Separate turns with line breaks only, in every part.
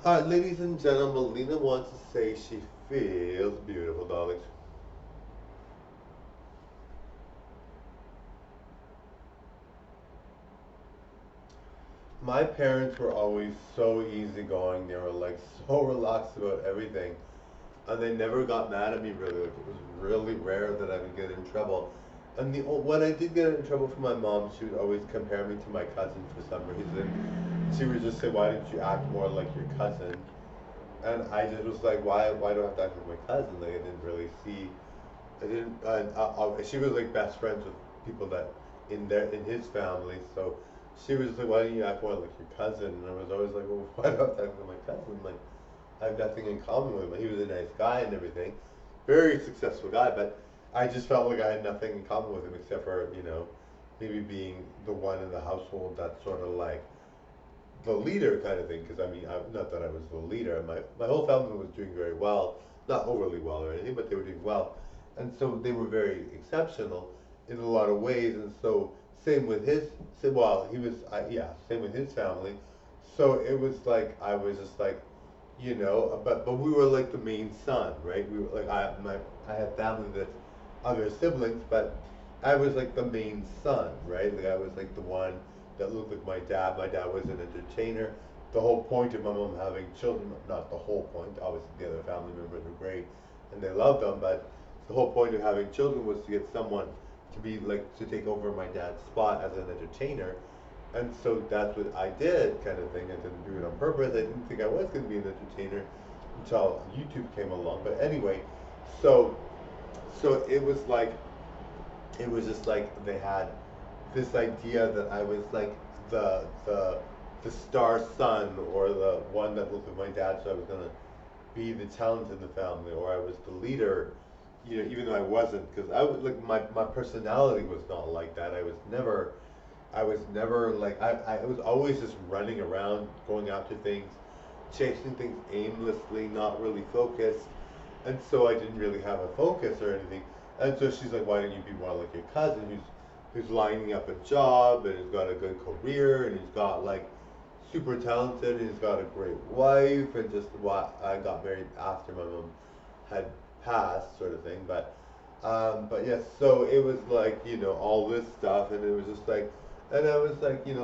Ladies and gentlemen, Lena wants to say she feels beautiful, darlings. My parents were always so easygoing. They were like so relaxed about everything, and they never got mad at me really. Like, it was really rare that I would get in trouble. And when I did get in trouble from my mom, she would always compare me to my cousin for some reason. She would just say, "Why didn't you act more like your cousin?" And I just was like, "Why do I have to act like my cousin?" Like I didn't really see. I didn't. She was like best friends with people that in his family, so she was like, "Why don't you act more like your cousin?" And I was always like, "Well, why do I have to act like my cousin? Like, I have nothing in common with him. He was a nice guy and everything, very successful guy, but I just felt like I had nothing in common with him except for maybe being the one in the household that's sort of like the leader kind of thing. Because I mean, not that I was the leader. My whole family was doing very well, not overly well or anything, but they were doing well, and so they were very exceptional in a lot of ways. And so same with his. Well, he was yeah. Same with his family. So it was like I was just like, but we were like the main son, right? We were like I had family that's other siblings, but I was like the main son, right? Like I was like the one that looked like my dad. My dad was an entertainer. The whole point of my mom having children, not the whole point, obviously the other family members were great and they loved them, but the whole point of having children was to get someone to be like to take over my dad's spot as an entertainer. And so that's what I did, kind of thing. I didn't do it on purpose. I didn't think I was going to be an entertainer until YouTube came along. But anyway, so it was like it was just like they had this idea that I was like the the the star son or the one that looked like my dad, so I was gonna be the talent in the family, or I was the leader, even though I wasn't, because I was like my personality was not like that. I was never like I was always just running around, going after things, chasing things aimlessly, not really focused, and so I didn't really have a focus or anything. And so she's like, "Why don't you be more like your cousin, who's lining up a job and has got a good career and he's got like super talented and he's got a great wife and just what I got married after my mom had passed, sort of thing." But yes, so it was like all this stuff, and it was just like, and I was like, and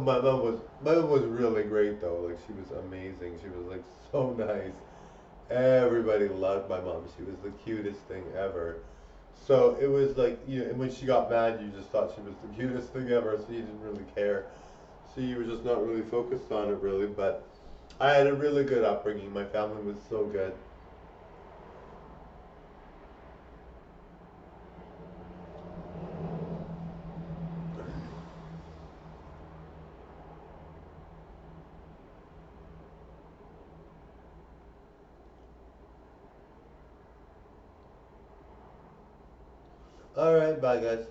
my mom was really great though. Like she was amazing. She was like so nice. Everybody loved my mom. She was the cutest thing ever. So it was like, and when she got mad, you just thought she was the cutest thing ever, so you didn't really care. So you were just not really focused on it, really. But I had a really good upbringing. My family was so good. All right, bye, guys.